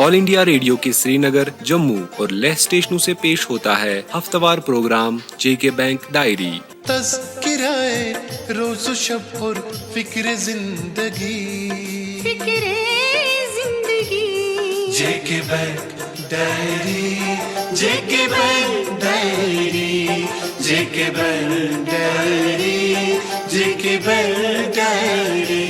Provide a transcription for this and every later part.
All India radio के श्रीनगर, जम्मू और लेह स्टेशनों से पेश होता है हफ्तावार प्रोग्राम जेके बैंक डायरी। तज़किराए रोज़ व शब और फिक्र जिंदगी जेके बैंक डायरी, जेके बैंक डायरी, जेके बैंक डायरी, जेके बैंक डायरी।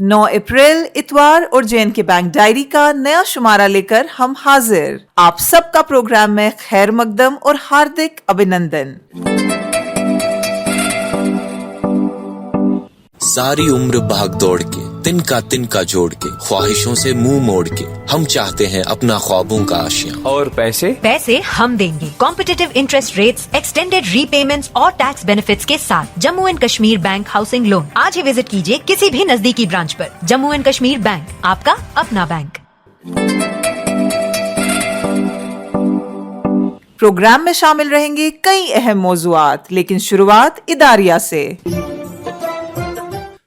9 अप्रैल इतवार और जेएनके बैंक डायरी का नया शुमारा लेकर हम हाजिर। आप सबका प्रोग्राम में खैर मकदम और हार्दिक अभिनंदन। सारी उम्र भाग दौड़ के, तिनका जोड़ के, ख्वाहिशों से मुंह मोड़ के, हम चाहते हैं अपना ख्वाबों का आशियां। और पैसे हम देंगे। Competitive interest rates, extended repayments और टैक्स बेनिफिट्स के साथ Jammu and Kashmir bank housing loan. आज ही विजिट कीजिए किसी भी नजदीकी ब्रांच पर। जम्मू एंड कश्मीर बैंक, आपका अपना बैंक। प्रोग्राम में शामिल रहेंगे कई अहम मौज़ूआत, लेकिन शुरुआत इदारिया से।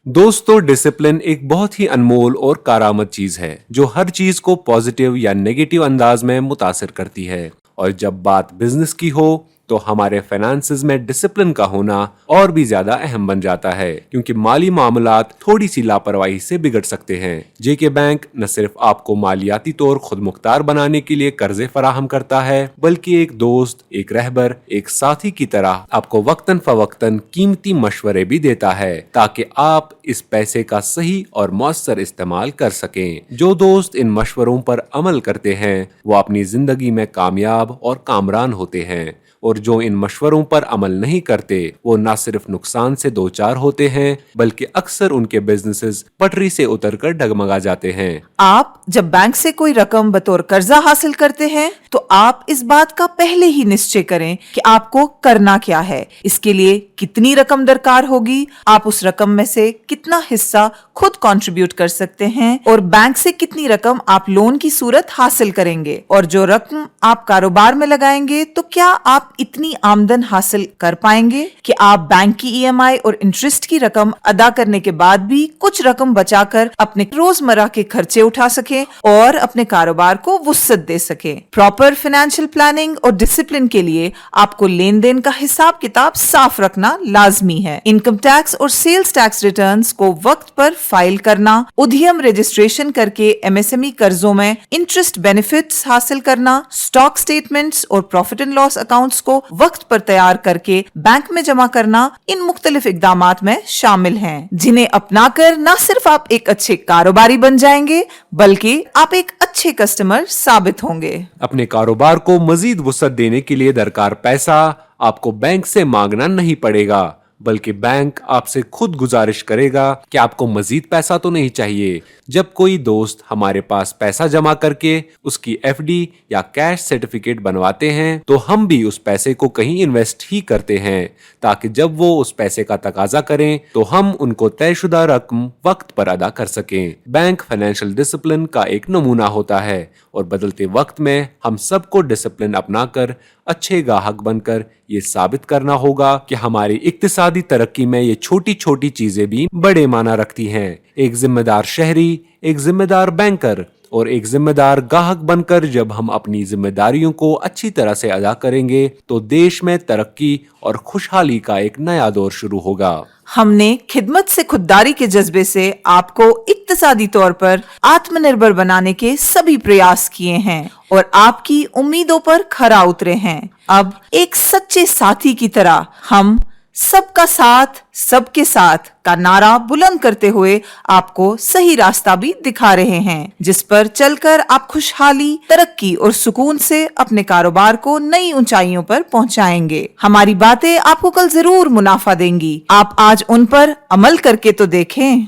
दोस्तों, डिसिप्लिन एक बहुत ही अनमोल और कारामद चीज है जो हर चीज को पॉजिटिव या नेगेटिव अंदाज में मुतासिर करती है। और जब बात बिजनेस की हो तो हमारे फाइनेंसेस में डिसिप्लिन का होना और भी ज्यादा अहम बन जाता है, क्योंकि माली मामलात थोड़ी सी लापरवाही से बिगड़ सकते हैं। जेके बैंक न सिर्फ आपको मालियाती तौर खुद मुख्तार बनाने के लिए कर्जे फराहम करता है, बल्कि एक दोस्त, एक रहबर, एक साथी की तरह आपको वक्तन फवक्तन कीमती मशवरे भी देता है ताकि आप इस पैसे का सही और मौसर इस्तेमाल कर सकें। जो दोस्त इन मशवरों पर अमल करते हैं वो अपनी जिंदगी में कामयाब और कामरान होते हैं, और जो इन मशवरों पर अमल नहीं करते वो न सिर्फ नुकसान से दो चार होते हैं, बल्कि अक्सर उनके बिजनेसेस पटरी से उतरकर डगमगा जाते हैं। आप जब बैंक से कोई रकम बतौर कर्जा हासिल करते हैं तो आप इस बात का पहले ही निश्चय करें कि आपको करना क्या है, इसके लिए कितनी रकम दरकार होगी, आप उस रकम में से कितना हिस्सा खुद कंट्रीब्यूट कर सकते हैं, और बैंक से कितनी रकम आप लोन की सूरत हासिल करेंगे, और जो रकम आप कारोबार में लगाएंगे तो क्या आप इतनी आमदन हासिल कर पाएंगे कि आप बैंक की ईएमआई और इंटरेस्ट की रकम अदा करने के बाद भी कुछ रकम बचाकर अपने रोजमर्रा के खर्चे उठा सकें और अपने कारोबार को वुसअत दे सकें। प्रॉपर फाइनेंशियल प्लानिंग और डिसिप्लिन के लिए आपको लेन देन का हिसाब किताब साफ रखना लाजमी है। इनकम टैक्स और सेल्स टैक्स रिटर्न्स को वक्त पर फाइल करना, उद्यम रजिस्ट्रेशन करके एमएसएमई कर्जों में इंटरेस्ट बेनिफिट्स हासिल करना, स्टॉक स्टेटमेंट्स और प्रॉफिट एंड लॉस अकाउंट्स को वक्त पर तैयार करके बैंक में जमा करना इन मुख्तलिफ इक़दामात में शामिल हैं, जिन्हें अपनाकर न सिर्फ आप एक अच्छे कारोबारी बन जाएंगे बल्कि आप एक अच्छे कस्टमर साबित होंगे। अपने कारोबार को मजीद वुसअत देने के लिए दरकार पैसा आपको बैंक से मांगना नहीं पड़ेगा, बल्कि बैंक आपसे खुद गुजारिश करेगा कि आपको मजीद पैसा तो नहीं चाहिए। जब कोई दोस्त हमारे पास पैसा जमा करके उसकी एफडी या कैश सर्टिफिकेट बनवाते हैं तो हम भी उस पैसे को कहीं इन्वेस्ट ही करते हैं, ताकि जब वो उस पैसे का तकाजा करें तो हम उनको तयशुदा रकम वक्त पर अदा कर सकें। बैंक फाइनेंशियल डिसिप्लिन का एक नमूना होता है, और बदलते वक्त में हम सबको डिसिप्लिन अपनाकर अच्छे गाहक बनकर ये साबित करना होगा कि हमारी इक्तिसादी तरक्की में ये छोटी छोटी चीजें भी बड़े माना रखती हैं। एक जिम्मेदार शहरी, एक जिम्मेदार बैंकर और एक जिम्मेदार गाहक बनकर जब हम अपनी जिम्मेदारियों को अच्छी तरह से अदा करेंगे तो देश में तरक्की और खुशहाली का एक नया दौर शुरू होगा। हमने खिदमत से खुददारी के जज्बे से आपको इक्तिसादी तौर पर आत्मनिर्भर बनाने के सभी प्रयास किए हैं और आपकी उम्मीदों पर खरा उतरे हैं। अब एक सच्चे साथी की तरह हम सबका साथ सबके साथ का नारा बुलंद करते हुए आपको सही रास्ता भी दिखा रहे हैं, जिस पर चलकर आप खुशहाली, तरक्की और सुकून से अपने कारोबार को नई ऊंचाइयों पर पहुंचाएंगे। हमारी बातें आपको कल जरूर मुनाफा देंगी, आप आज उन पर अमल करके तो देखें।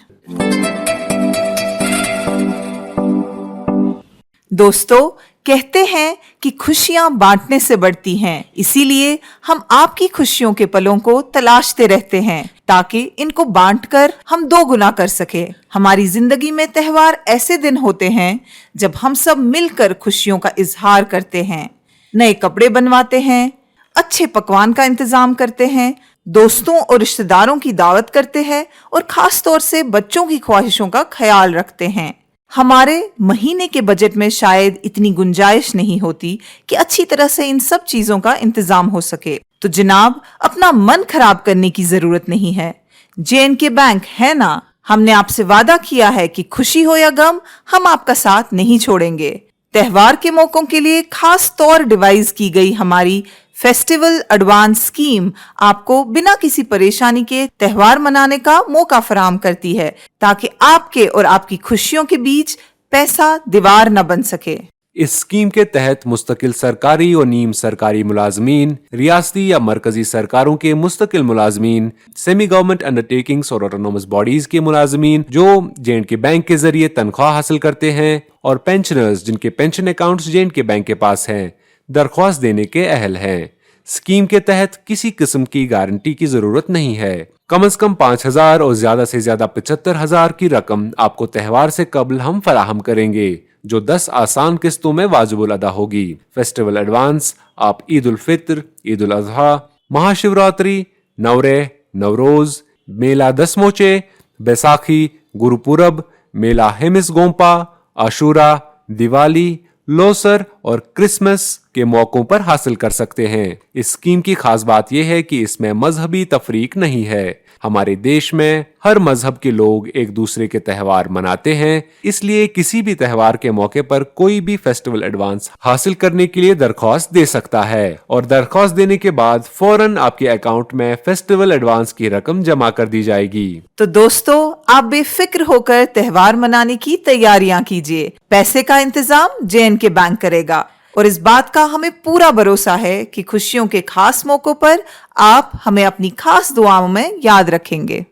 दोस्तों, कहते हैं कि खुशियां बांटने से बढ़ती हैं, इसीलिए हम आपकी खुशियों के पलों को तलाशते रहते हैं ताकि इनको बांटकर हम दो गुना कर सके। हमारी जिंदगी में त्योहार ऐसे दिन होते हैं जब हम सब मिलकर खुशियों का इजहार करते हैं, नए कपड़े बनवाते हैं, अच्छे पकवान का इंतजाम करते हैं, दोस्तों और रिश्तेदारों की दावत करते हैं और खास तौर से बच्चों की ख्वाहिशों का ख्याल रखते हैं। हमारे महीने के बजट में शायद इतनी गुंजाइश नहीं होती कि अच्छी तरह से इन सब चीजों का इंतजाम हो सके। तो जनाब, अपना मन खराब करने की जरूरत नहीं है। J&K बैंक है ना, हमने आपसे वादा किया है कि खुशी हो या गम, हम आपका साथ नहीं छोड़ेंगे। त्योहार के मौकों के लिए खास तौर डिवाइस की गई हमारी फेस्टिवल एडवांस स्कीम आपको बिना किसी परेशानी के त्योहार मनाने का मौका फराहम करती है, ताकि आपके और आपकी खुशियों के बीच पैसा दीवार न बन सके। इस स्कीम के तहत मुस्तकिल सरकारी और नीम सरकारी मुलाजमीन, रियासती या मरकजी सरकारों के मुस्तकिल मुलाजमीन, सेमी गवर्नमेंट अंडरटेकिंग्स और ऑटोनोमस बॉडीज के मुलाजमीन जो J&K बैंक के जरिए तनख्वाह हासिल करते हैं, और पेंशनर्स जिनके पेंशन अकाउंट्स J&K बैंक के पास हैं, दरख्वास्त देने के अहल हैं। स्कीम के तहत किसी किस्म की गारंटी की जरूरत नहीं है। कम से कम 5,000 और ज्यादा से ज्यादा 75,000 की रकम आपको त्योहार से कबल हम फराहम करेंगे, जो 10 आसान किस्तों में वाजिबुल अदा होगी। फेस्टिवल एडवांस आप ईद उल फित्र, ईद उल अजहा, महाशिवरात्रि, नवरेह, नवरोज, मेला दसमोचे, बैसाखी, गुरुपुरब, मेला हेमिस गोम्पा, आशूरा, दिवाली, लोसर और क्रिसमस के मौकों पर हासिल कर सकते हैं। इस स्कीम की खास बात यह है कि इसमें मजहबी तफरीक नहीं है। हमारे देश में हर मजहब के लोग एक दूसरे के त्योहार मनाते हैं, इसलिए किसी भी त्योहार के मौके पर कोई भी फेस्टिवल एडवांस हासिल करने के लिए दरख्वास्त दे सकता है, और दरख्वास्त देने के बाद फौरन आपके अकाउंट में फेस्टिवल एडवांस की रकम जमा कर दी जाएगी। तो दोस्तों, आप बेफिक्र होकर त्योहार मनाने की तैयारियां कीजिए। पैसे का इंतजाम J&K बैंक करेगा, और इस बात का हमें पूरा भरोसा है कि खुशियों के खास मौकों पर आप हमें अपनी खास दुआओं में याद रखेंगे।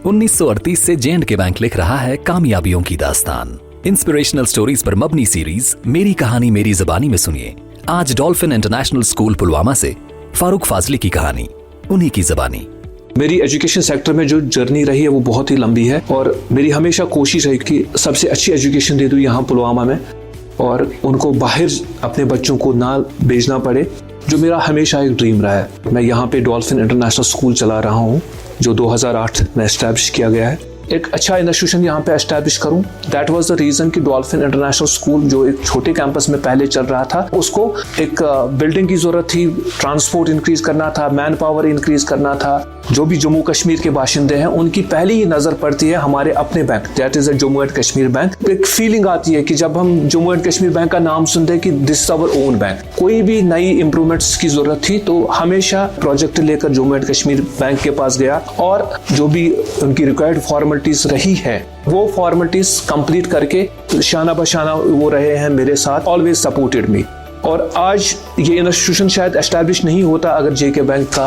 1938 से J&K बैंक लिख रहा है कामयाबियों की दास्तान। इंस्पिरेशनल स्टोरीज पर मबनी सीरीज मेरी कहानी मेरी ज़बानी में सुनिए आज डॉल्फिन इंटरनेशनल स्कूल पुलवामा से फारूक फाजली की कहानी, उन्हीं की ज़बानी। मेरी एजुकेशन सेक्टर में जो जर्नी रही है वो बहुत ही लंबी है, और मेरी हमेशा कोशिश रही कि सबसे अच्छी एजुकेशन दे दूँ यहाँ पुलवामा में, और उनको बाहर अपने बच्चों को ना भेजना पड़े, जो मेरा हमेशा एक ड्रीम रहा है। मैं यहाँ पे डॉल्फिन इंटरनेशनल स्कूल चला रहा हूँ, जो 2008 में एस्टैब्लिश किया गया है। एक अच्छा इंस्टीट्यूशन यहाँ पे एस्टैब्लिश करूँ, दैट वाज द रीज़न कि डॉल्फिन इंटरनेशनल स्कूल जो एक छोटे कैंपस में पहले चल रहा था, उसको एक बिल्डिंग की ज़रूरत थी, ट्रांसपोर्ट इंक्रीज करना था, मैन पावर इंक्रीज करना था। जो भी जम्मू कश्मीर के बाशिंदे हैं उनकी पहली ही नज़र पड़ती है हमारे अपने bank, that is the Jammu and Kashmir bank. एक फीलिंग आती है कि जब हम जम्मू एंड कश्मीर बैंक का नाम सुनते हैं कि this is our own bank. कोई भी नई इंप्रूवमेंट्स की ज़रूरत थी तो हमेशा प्रोजेक्ट लेकर जम्मू एंड कश्मीर बैंक के पास गया, और जो भी उनकी रिक्वायर्ड फॉर्मेलिटीज़ रही है वो फॉर्मेलिटीज़ कंप्लीट करके शाना बशाना वो रहे हैं मेरे साथ, ऑलवेज सपोर्टेड मी। और आज ये इंस्टीट्यूशन शायद एस्टैब्लिश नहीं होता अगर J&K बैंक का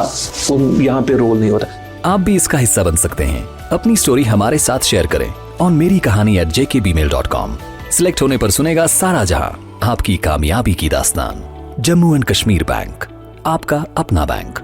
यहाँ पे रोल नहीं होता। आप भी इसका हिस्सा बन सकते हैं। अपनी स्टोरी हमारे साथ शेयर करें ऑन मेरी कहानी @jkbmail.com। सिलेक्ट होने पर सुनेगा सारा जहां आपकी कामयाबी की दास्तान। जम्मू एंड कश्मीर बैंक, आपका अपना बैंक।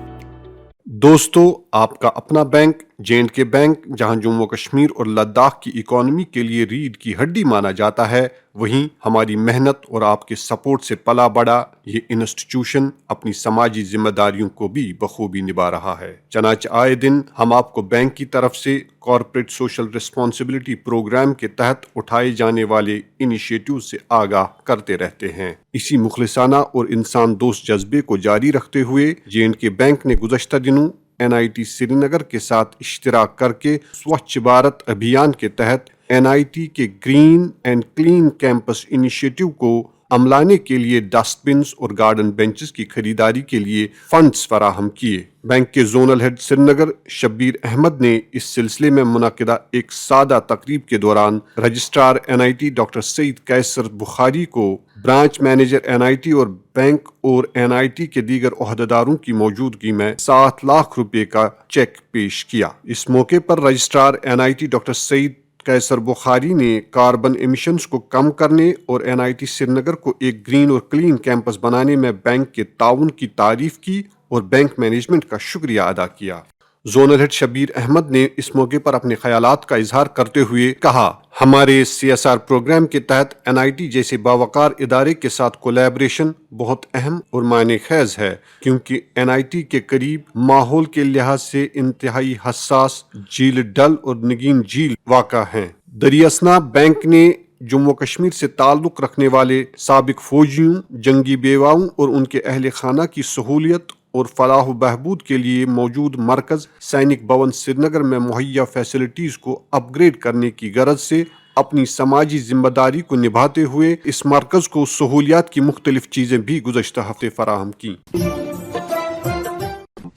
दोस्तों, आपका अपना बैंक J&K बैंक, जहां जम्मू कश्मीर और लद्दाख की इकोनॉमी के लिए रीढ़ की हड्डी माना जाता है, वहीं हमारी मेहनत और आपके सपोर्ट से पला बड़ा ये इंस्टीट्यूशन अपनी समाजी जिम्मेदारियों को भी बखूबी निभा रहा है। चनाच आए दिन हम आपको बैंक की तरफ से कॉर्पोरेट सोशल रिस्पॉन्सिबिलिटी प्रोग्राम के तहत उठाए जाने वाले इनिशिएटिव से आगाह करते रहते हैं। इसी मुखलिसाना और इंसान दोस्त जज्बे को जारी रखते हुए J&K बैंक ने गुज़श्ता दिनों NIT श्रीनगर के साथ इश्तिराक करके स्वच्छ भारत अभियान के तहत NIT के green and clean campus initiative को अमलाने के लिए डस्टबिन्स और गार्डन बेंचेस की खरीदारी के लिए फंड्स फराहम किए। बैंक के जोनल हेड श्रीनगर शब्बीर अहमद ने इस सिलसिले में मुनक़िदा एक सादा तकरीब के दौरान रजिस्ट्रार NIT डॉक्टर सईद कैसर बुखारी को ब्रांच मैनेजर NIT और बैंक और NIT के दीगर ओहदेदारों की मौजूदगी में 7 लाख रुपए का चेक पेश किया। इस मौके पर रजिस्ट्रार NIT डॉक्टर सईद कैसर बुखारी ने कार्बन एमिशंस को कम करने और NIT श्रीनगर को एक ग्रीन और क्लीन कैंपस बनाने में बैंक के ताउन की तारीफ की और बैंक मैनेजमेंट का शुक्रिया अदा किया। जोनल हेड शब्बीर अहमद ने इस मौके पर अपने ख्यालात का इजहार करते हुए कहा, हमारे CSR प्रोग्राम के तहत NIT जैसे बावकार इदारे के साथ कोलैबोरेशन बहुत अहम और मायने खैज है, क्योंकि NIT के करीब माहौल के लिहाज से इंतहाई हसास झील डल और नगीन झील वाक़ा हैं, दरियासना बैंक ने जम्मू कश्मीर से ताल्लुक़ रखने वाले साबिक फौजियों, जंगी बेवाओं और उनके अहल खाना की सहूलियत और फलाह बहबूद के लिए मौजूद मरकज़ सैनिक भवन श्रीनगर में मुहैया फैसिलिटीज़ को अपग्रेड करने की गरज से अपनी समाजी जिम्मेदारी को निभाते हुए इस मरकज़ को सहूलियात की मुख्तलिफ चीज़ें भी गुज़श्ता हफ्ते फराहम की।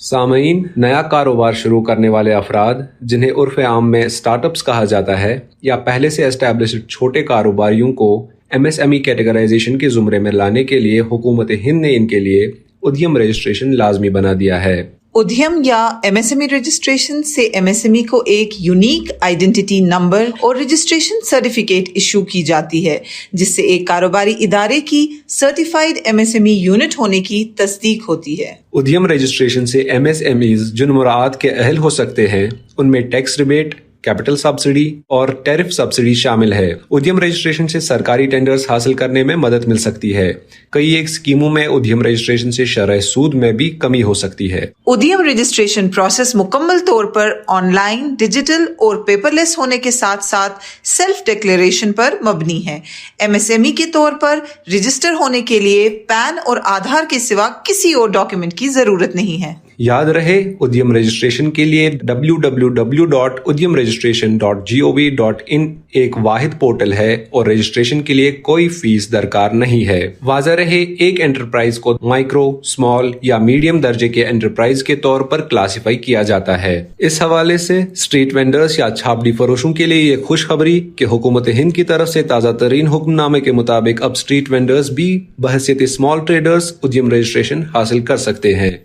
सामईन, नया कारोबार शुरू करने वाले अफराद जिन्हें उर्फ आम में स्टार्टअप्स कहा जाता है या पहले से एस्टैब्लिश्ड छोटे कारोबारियों को MSME कैटेगराइजेशन के जुमरे में लाने के लिए हुकूमत हिंद ने इनके लिए उद्यम रजिस्ट्रेशन लाजमी बना दिया है। उद्यम या MSME रजिस्ट्रेशन से MSME को एक यूनिक आइडेंटिटी नंबर और रजिस्ट्रेशन सर्टिफिकेट इशू की जाती है, जिससे एक कारोबारी इदारे की सर्टिफाइड MSME यूनिट होने की तस्दीक होती है। उद्यम रजिस्ट्रेशन से MSMEs जिन मुराद के अहल हो सकते हैं उनमें टैक्स रिबेट, कैपिटल सब्सिडी और टैरिफ सब्सिडी शामिल है। उद्यम रजिस्ट्रेशन से सरकारी टेंडर्स हासिल करने में मदद मिल सकती है। कई एक स्कीमों में उद्यम रजिस्ट्रेशन से शरह सूद में भी कमी हो सकती है। उद्यम रजिस्ट्रेशन प्रोसेस मुकम्मल तौर पर ऑनलाइन, डिजिटल और पेपरलेस होने के साथ साथ सेल्फ डिक्लेरेशन पर मबनी है। MSME के तौर पर रजिस्टर होने के लिए पैन और आधार के सिवा किसी और डॉक्यूमेंट की जरूरत नहीं है। याद रहे, उद्यम रजिस्ट्रेशन के लिए www.udyamregistration.gov.in एक वाहिद पोर्टल है और रजिस्ट्रेशन के लिए कोई फीस दरकार नहीं है। वाज़ा रहे, एक एंटरप्राइज को माइक्रो, स्मॉल या मीडियम दर्जे के एंटरप्राइज के तौर पर क्लासिफाई किया जाता है। इस हवाले से स्ट्रीट वेंडर्स या छापड़ी फरोशों के लिए ये खुशखबरी कि हुकूमत हिंद की तरफ से ताज़ा तरीन हुक्मनामे के मुताबिक अब स्ट्रीट वेंडर्स भी बहैसियत स्मॉल ट्रेडर्स उद्यम रजिस्ट्रेशन हासिल कर सकते हैं।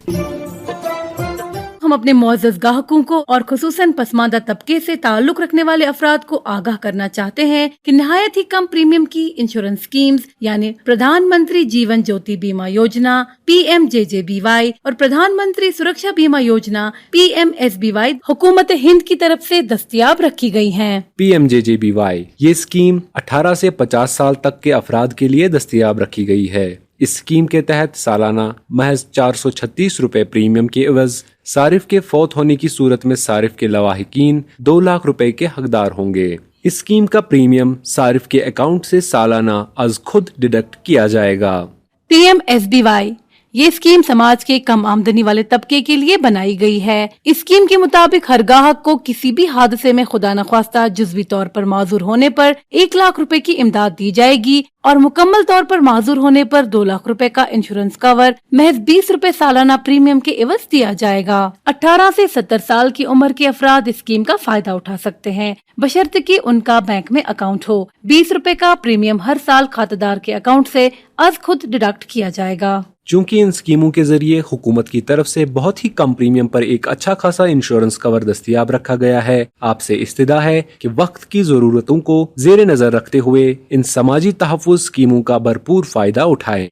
हम अपने मुअज़्ज़ज़ ग्राहकों को और खुसूसन पसमानदा तबके से ताल्लुक रखने वाले अफराद को आगाह करना चाहते हैं कि निहायत ही कम प्रीमियम की इंश्योरेंस स्कीम्स यानी प्रधानमंत्री जीवन ज्योति बीमा योजना PMJJBY और प्रधानमंत्री सुरक्षा बीमा योजना PMSBY हुकूमत हिंद की तरफ से दस्तयाब रखी गई हैं। PMJJBY ये स्कीम 18 से 50 साल तक के अफराद के लिए दस्तयाब रखी गई है। इस स्कीम के तहत सालाना महज 436 रुपए प्रीमियम के एवज सारिफ के फौत होने की सूरत में सारिफ के लवाहिकीन 2 लाख रुपए के हकदार होंगे। इस स्कीम का प्रीमियम सारिफ के अकाउंट से सालाना अज खुद डिडक्ट किया जाएगा। PMSBY ये स्कीम समाज के कम आमदनी वाले तबके के लिए बनाई गई है। इस स्कीम के मुताबिक हर ग्राहक को किसी भी हादसे में खुदा न ख्वास्ता जुज़वी तौर पर माजूर होने पर 1 लाख रुपए की इमदाद दी जाएगी और मुकम्मल तौर पर माजूर होने पर 2 लाख रुपए का इंश्योरेंस कवर महज 20 रुपए सालाना प्रीमियम के एवज दिया जाएगा। 18 से 70 साल की उम्र के अफराद इस स्कीम का फायदा उठा सकते हैं, बशर्ते कि उनका बैंक में अकाउंट हो। 20 रुपए का प्रीमियम हर साल खातेदार के अकाउंट से अज खुद डिडक्ट किया जाएगा। चूँकि इन स्कीमों के जरिए हुकूमत की तरफ से बहुत ही कम प्रीमियम पर एक अच्छा खासा इंश्योरेंस कवर दस्तयाब रखा गया है, आपसे इस्तिदा है कि वक्त की जरूरतों को जेर नजर रखते हुए इन समाजी तहफ़्फ़ुज़ स्कीमों का भरपूर फायदा उठाएं।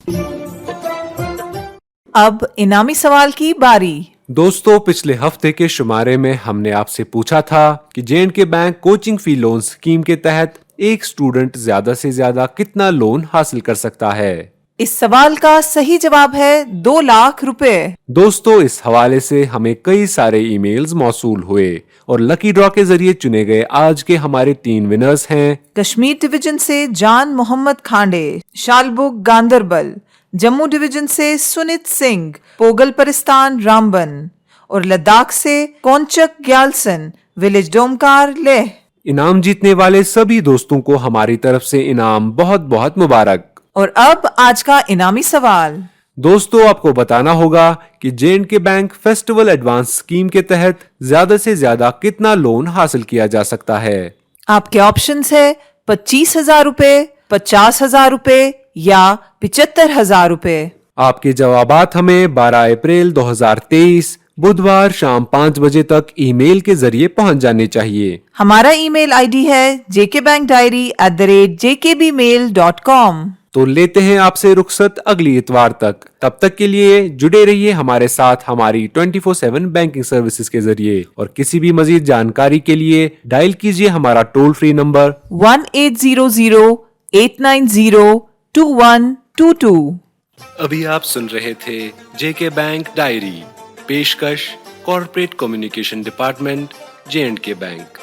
अब इनामी सवाल की बारी। दोस्तों, पिछले हफ्ते के शुमारे में हमने आपसे पूछा था कि J&K बैंक कोचिंग फी लोन स्कीम के तहत एक स्टूडेंट ज्यादा से ज्यादा कितना लोन हासिल कर सकता है। इस सवाल का सही जवाब है 2 लाख रुपए। दोस्तों, इस हवाले से हमें कई सारे ईमेल्स मौसूल हुए और लकी ड्रॉ के जरिए चुने गए आज के हमारे 3 विनर्स हैं। कश्मीर डिवीजन से जान मोहम्मद खांडे, शालबुग गांदरबल। जम्मू डिवीजन से सुनित सिंह, पोगल परिस्तान रामबन। और लद्दाख से कौनचक ग्यालसन, विलेज डोमकार लेह। इनाम जीतने वाले सभी दोस्तों को हमारी तरफ से इनाम बहुत बहुत मुबारक। और अब आज का इनामी सवाल। दोस्तों, आपको बताना होगा कि J&K bank festival advance scheme के तहत ज्यादा से ज्यादा कितना लोन हासिल किया जा सकता है। आपके ऑप्शंस है 25,000 रुपए, 50,000 रुपए या 75,000 रुपए। आपके जवाबात हमें 12 अप्रैल 2023 बुधवार शाम 5 बजे तक ईमेल के जरिए पहुंच जाने चाहिए। हमारा ईमेल आईडी है jkbankdiary@jkbmail.com। तो लेते हैं आपसे रुखसत अगली इतवार तक। तब तक के लिए जुड़े रहिए हमारे साथ हमारी 24/7 बैंकिंग सर्विसेज के जरिए और किसी भी मजीद जानकारी के लिए डायल कीजिए हमारा टोल फ्री नंबर 1800-890-2122। अभी आप सुन रहे थे J&K बैंक डायरी, पेशकश corporate communication department J&K bank.